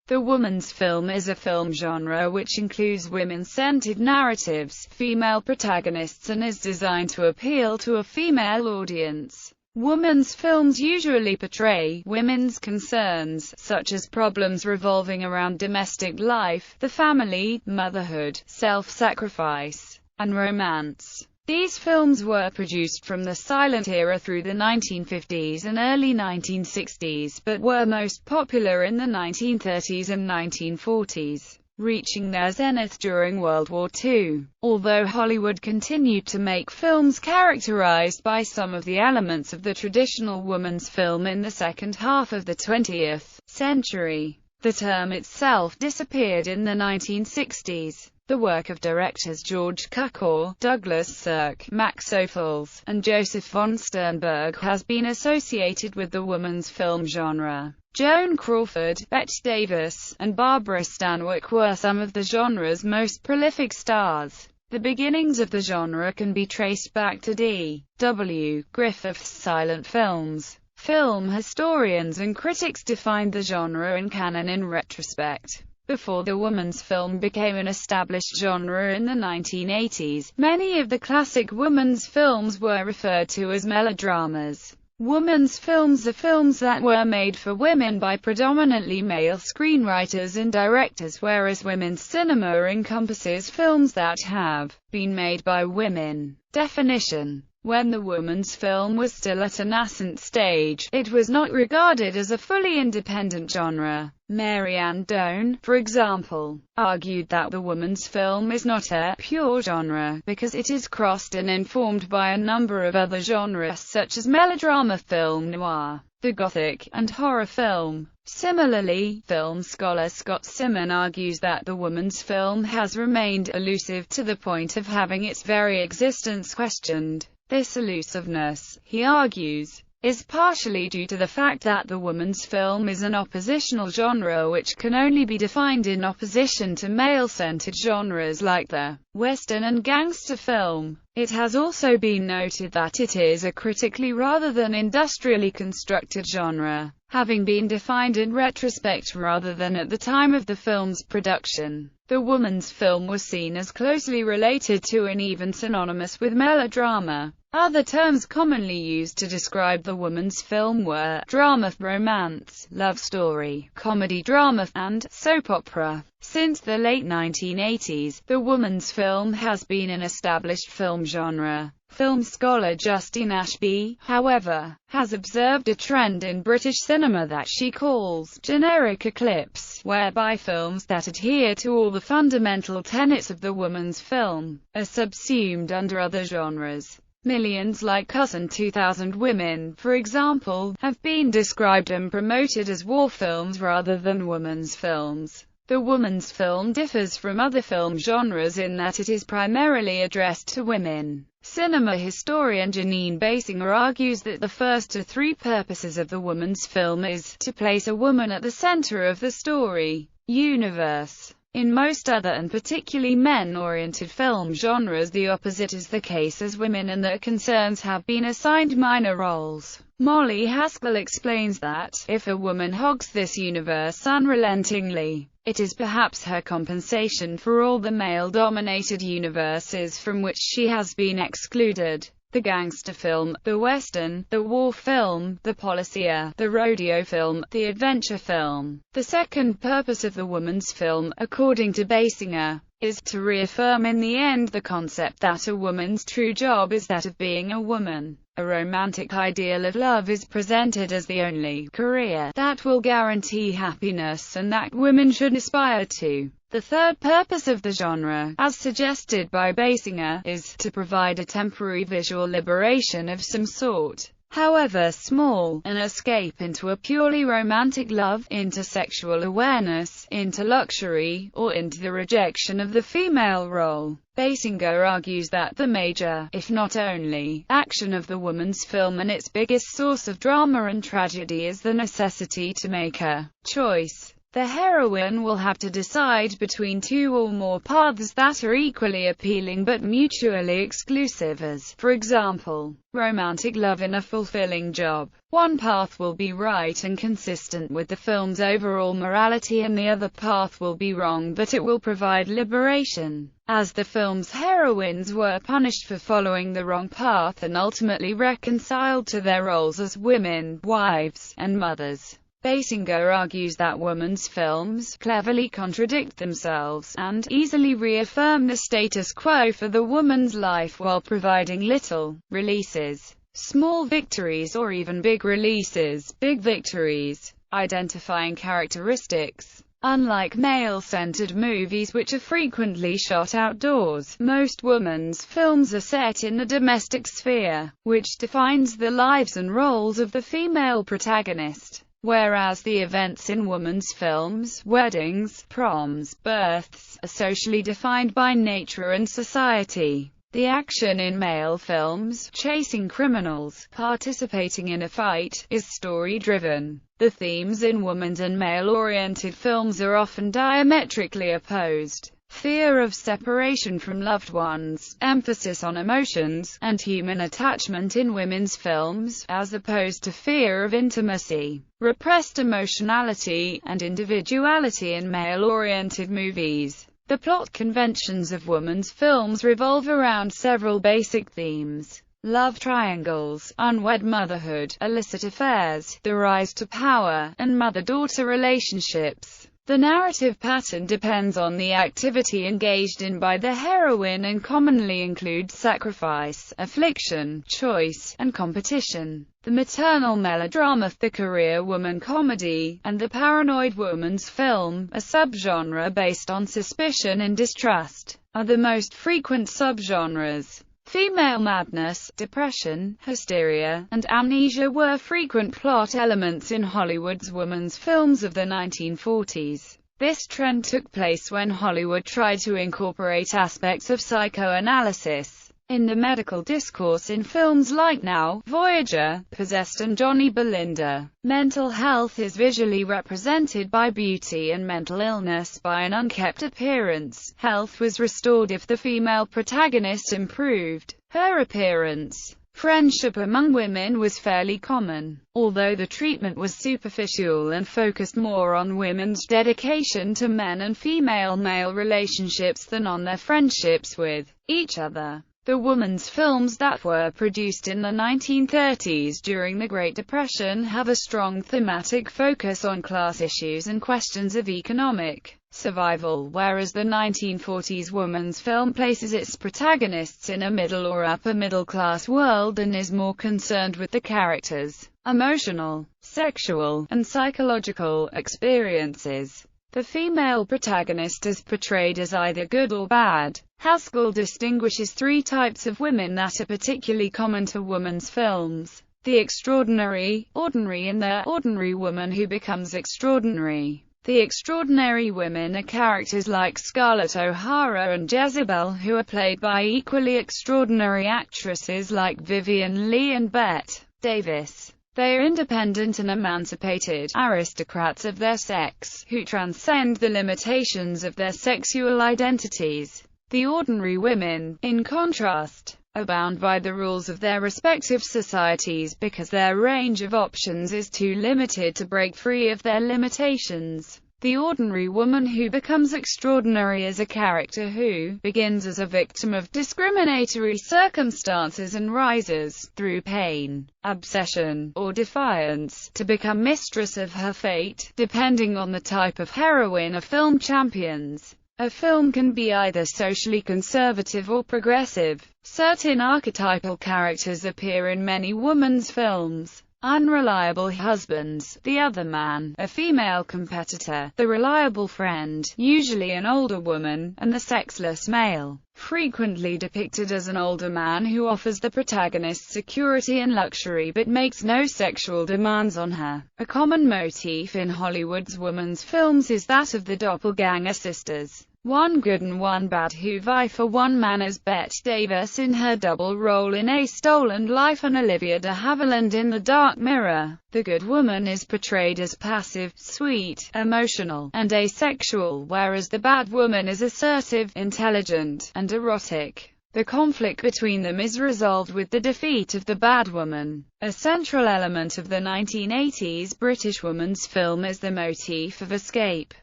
The woman's film is a film genre which includes women-centered narratives, female protagonists, and is designed to appeal to a female audience. Women's films usually portray women's concerns, such as problems revolving around domestic life, the family, motherhood, self-sacrifice, and romance. These films were produced from the silent era through the 1950s and early 1960s, but were most popular in the 1930s and 1940s, reaching their zenith during World War II. Although Hollywood continued to make films characterized by some of the elements of the traditional woman's film in the second half of the 20th century, the term itself disappeared in the 1960s. The work of directors George Cukor, Douglas Sirk, Max Ophuls, and Joseph von Sternberg has been associated with the woman's film genre. Joan Crawford, Bette Davis, and Barbara Stanwyck were some of the genre's most prolific stars. The beginnings of the genre can be traced back to D.W. Griffith's silent films. Film historians and critics defined the genre and canon in retrospect. Before the woman's film became an established genre in the 1980s, many of the classic women's films were referred to as melodramas. Women's films are films that were made for women by predominantly male screenwriters and directors, whereas women's cinema encompasses films that have been made by women. Definition: when the woman's film was still at a nascent stage, it was not regarded as a fully independent genre. Mary Ann Doane, for example, argued that the woman's film is not a pure genre, because it is crossed and informed by a number of other genres such as melodrama, film noir, the gothic, and horror film. Similarly, film scholar Scott Simon argues that the woman's film has remained elusive to the point of having its very existence questioned. This elusiveness, he argues, is partially due to the fact that the woman's film is an oppositional genre which can only be defined in opposition to male-centered genres like the Western and gangster film. It has also been noted that it is a critically rather than industrially constructed genre, having been defined in retrospect rather than at the time of the film's production. The woman's film was seen as closely related to and even synonymous with melodrama. Other terms commonly used to describe the woman's film were drama, romance, love story, comedy drama, and soap opera. Since the late 1980s, the woman's film has been an established film genre. Film scholar Justine Ashby, however, has observed a trend in British cinema that she calls generic eclipse, whereby films that adhere to all the fundamental tenets of the woman's film are subsumed under other genres. Millions Like Us and 2000 Women, for example, have been described and promoted as war films rather than women's films. The woman's film differs from other film genres in that it is primarily addressed to women. Cinema historian Janine Basinger argues that the first of three purposes of the woman's film is to place a woman at the center of the story universe. In most other and particularly men-oriented film genres, the opposite is the case, as women and their concerns have been assigned minor roles. Molly Haskell explains that, if a woman hogs this universe unrelentingly, it is perhaps her compensation for all the male-dominated universes from which she has been excluded. The gangster film, the western, the war film, the policier, the rodeo film, the adventure film. The second purpose of the woman's film, according to Basinger, is to reaffirm in the end the concept that a woman's true job is that of being a woman. A romantic ideal of love is presented as the only career that will guarantee happiness and that women should aspire to. The third purpose of the genre, as suggested by Basinger, is to provide a temporary visual liberation of some sort, however small, an escape into a purely romantic love, into sexual awareness, into luxury, or into the rejection of the female role. Basinger argues that the major, if not only, action of the woman's film and its biggest source of drama and tragedy is the necessity to make a choice. The heroine will have to decide between two or more paths that are equally appealing but mutually exclusive, as, for example, romantic love in a fulfilling job. One path will be right and consistent with the film's overall morality, and the other path will be wrong, but it will provide liberation, as the film's heroines were punished for following the wrong path and ultimately reconciled to their roles as women, wives, and mothers. Basinger argues that women's films cleverly contradict themselves and easily reaffirm the status quo for the woman's life while providing little releases, small victories, or even big releases, big victories, identifying characteristics. Unlike male-centered movies which are frequently shot outdoors, most women's films are set in the domestic sphere, which defines the lives and roles of the female protagonist. Whereas the events in women's films, weddings, proms, births, are socially defined by nature and society. The action in male films, chasing criminals, participating in a fight, is story-driven. The themes in women's and male-oriented films are often diametrically opposed. Fear of separation from loved ones, emphasis on emotions, and human attachment in women's films, as opposed to fear of intimacy, repressed emotionality, and individuality in male-oriented movies. The plot conventions of women's films revolve around several basic themes: love triangles, unwed motherhood, illicit affairs, the rise to power, and mother-daughter relationships. The narrative pattern depends on the activity engaged in by the heroine and commonly includes sacrifice, affliction, choice, and competition. The maternal melodrama, the career woman comedy, and the paranoid woman's film, a subgenre based on suspicion and distrust, are the most frequent subgenres. Female madness, depression, hysteria, and amnesia were frequent plot elements in Hollywood's women's films of the 1940s. This trend took place when Hollywood tried to incorporate aspects of psychoanalysis in the medical discourse in films like Now, Voyager, Possessed, and Johnny Belinda. Mental health is visually represented by beauty and mental illness by an unkempt appearance. Health was restored if the female protagonist improved her appearance. Friendship among women was fairly common, although the treatment was superficial and focused more on women's dedication to men and female-male relationships than on their friendships with each other. The women's films that were produced in the 1930s during the Great Depression have a strong thematic focus on class issues and questions of economic survival, whereas the 1940s women's film places its protagonists in a middle or upper-middle-class world and is more concerned with the characters' emotional, sexual, and psychological experiences. The female protagonist is portrayed as either good or bad. Haskell distinguishes three types of women that are particularly common to women's films: the extraordinary, ordinary, and the ordinary woman who becomes extraordinary. The extraordinary women are characters like Scarlett O'Hara and Jezebel, who are played by equally extraordinary actresses like Vivien Leigh and Bette Davis. They are independent and emancipated aristocrats of their sex, who transcend the limitations of their sexual identities. The ordinary women, in contrast, are bound by the rules of their respective societies because their range of options is too limited to break free of their limitations. The ordinary woman who becomes extraordinary is a character who begins as a victim of discriminatory circumstances and rises, through pain, obsession, or defiance, to become mistress of her fate, depending on the type of heroine a film champions. A film can be either socially conservative or progressive. Certain archetypal characters appear in many women's films: unreliable husbands, the other man, a female competitor, the reliable friend, usually an older woman, and the sexless male, frequently depicted as an older man who offers the protagonist security and luxury but makes no sexual demands on her. A common motif in Hollywood's women's films is that of the doppelganger sisters. One Good and One Bad, who vie for one man as Bette Davis in her double role in A Stolen Life and Olivia de Havilland in The Dark Mirror. The good woman is portrayed as passive, sweet, emotional, and asexual, whereas the bad woman is assertive, intelligent, and erotic. The conflict between them is resolved with the defeat of the bad woman. A central element of the 1980s British women's film is the motif of escape.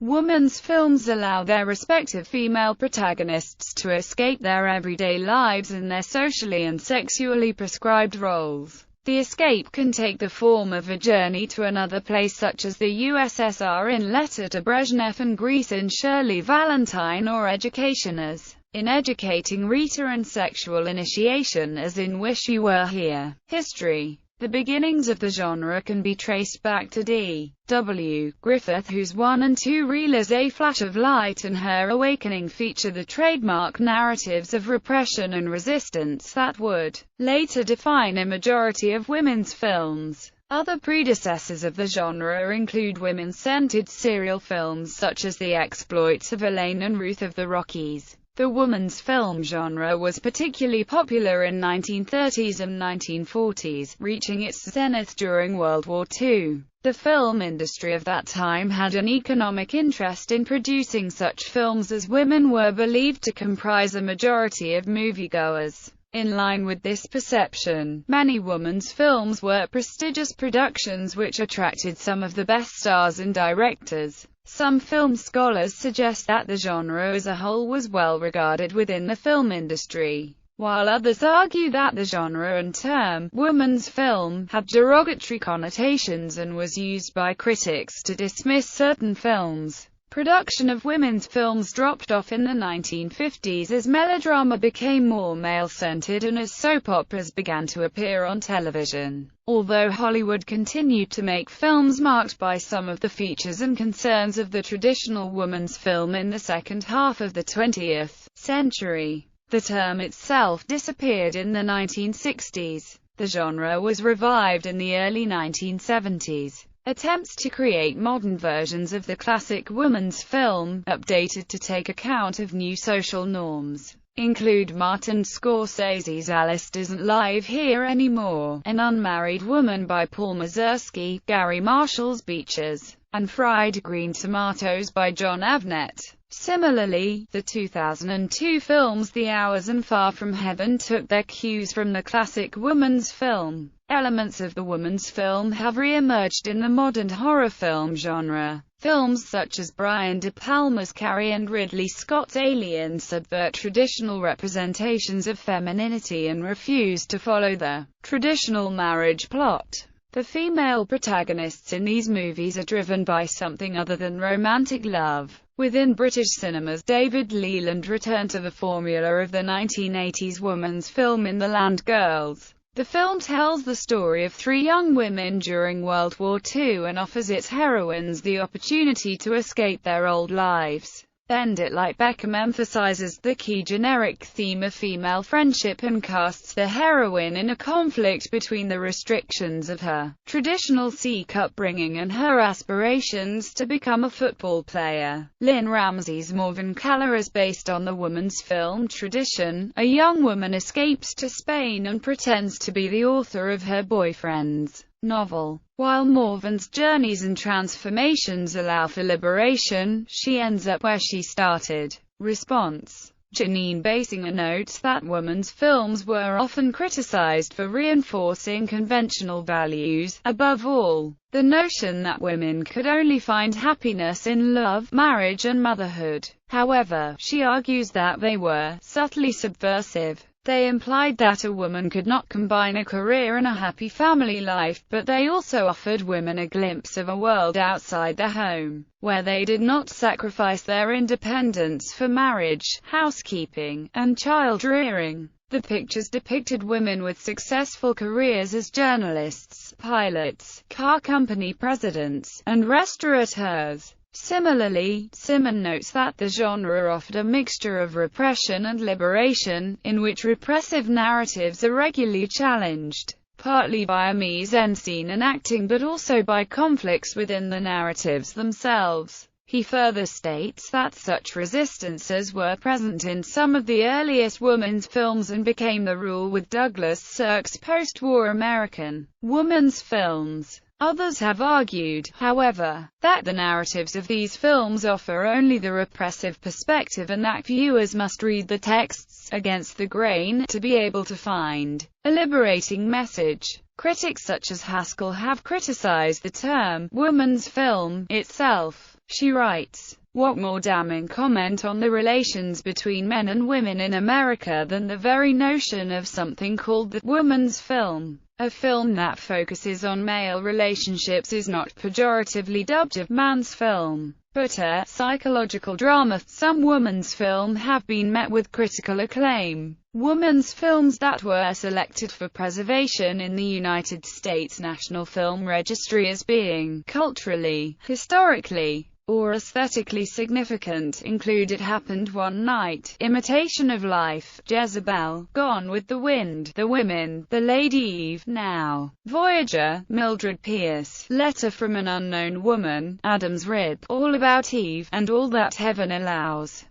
Women's films allow their respective female protagonists to escape their everyday lives and their socially and sexually prescribed roles. The escape can take the form of a journey to another place, such as the USSR in Letter to Brezhnev and Greece in Shirley Valentine, or education as in Educating Rita, and sexual initiation as in Wish You Were Here. History. The beginnings of the genre can be traced back to D.W. Griffith, whose 1 and 2 reelers A Flash of Light and Her Awakening feature the trademark narratives of repression and resistance that would later define a majority of women's films. Other predecessors of the genre include women-centered serial films such as The Exploits of Elaine and Ruth of the Rockies. The woman's film genre was particularly popular in 1930s and 1940s, reaching its zenith during World War II. The film industry of that time had an economic interest in producing such films, as women were believed to comprise a majority of moviegoers. In line with this perception, many women's films were prestigious productions which attracted some of the best stars and directors. Some film scholars suggest that the genre as a whole was well regarded within the film industry, while others argue that the genre and term women's film had derogatory connotations and was used by critics to dismiss certain films. Production of women's films dropped off in the 1950s as melodrama became more male-centered and as soap operas began to appear on television. Although Hollywood continued to make films marked by some of the features and concerns of the traditional woman's film in the second half of the 20th century, the term itself disappeared in the 1960s. The genre was revived in the early 1970s. Attempts to create modern versions of the classic woman's film, updated to take account of new social norms, include Martin Scorsese's Alice Doesn't Live Here Anymore, An Unmarried Woman by Paul Mazursky, Gary Marshall's Beaches, and Fried Green Tomatoes by John Avnet. Similarly, the 2002 films The Hours and Far From Heaven took their cues from the classic woman's film. Elements of the woman's film have re-emerged in the modern horror film genre. Films such as Brian De Palma's Carrie and Ridley Scott's Alien subvert traditional representations of femininity and refuse to follow the traditional marriage plot. The female protagonists in these movies are driven by something other than romantic love. Within British cinemas, David Leland returned to the formula of the 1980s woman's film in The Land Girls. The film tells the story of 3 young women during World War II and offers its heroines the opportunity to escape their old lives. Bend It Like Beckham emphasizes the key generic theme of female friendship and casts the heroine in a conflict between the restrictions of her traditional Sikh upbringing and her aspirations to become a football player. Lynn Ramsey's Morvan Caller is based on the woman's film tradition. A young woman escapes to Spain and pretends to be the author of her boyfriend's novel. While Morvan's journeys and transformations allow for liberation, she ends up where she started. Response. Janine Basinger notes that women's films were often criticized for reinforcing conventional values, above all, the notion that women could only find happiness in love, marriage and motherhood. However, she argues that they were subtly subversive. They implied that a woman could not combine a career and a happy family life, but they also offered women a glimpse of a world outside the home, where they did not sacrifice their independence for marriage, housekeeping, and child-rearing. The pictures depicted women with successful careers as journalists, pilots, car company presidents, and restaurateurs. Similarly, Simon notes that the genre offered a mixture of repression and liberation, in which repressive narratives are regularly challenged, partly by mise-en-scene and acting but also by conflicts within the narratives themselves. He further states that such resistances were present in some of the earliest women's films and became the rule with Douglas Sirk's post-war American women's films. Others have argued, however, that the narratives of these films offer only the repressive perspective and that viewers must read the texts against the grain to be able to find a liberating message. Critics such as Haskell have criticized the term woman's film itself. She writes, "What more damning comment on the relations between men and women in America than the very notion of something called the woman's film? A film that focuses on male relationships is not pejoratively dubbed a man's film, but a psychological drama. Some women's film have been met with critical acclaim. Women's films that were selected for preservation in the United States National Film Registry as being culturally, historically, or aesthetically significant include It Happened One Night, Imitation of Life, Jezebel, Gone with the Wind, The Women, The Lady Eve, Now, Voyager, Mildred Pierce, Letter from an Unknown Woman, Adam's Rib, All About Eve, and All That Heaven Allows.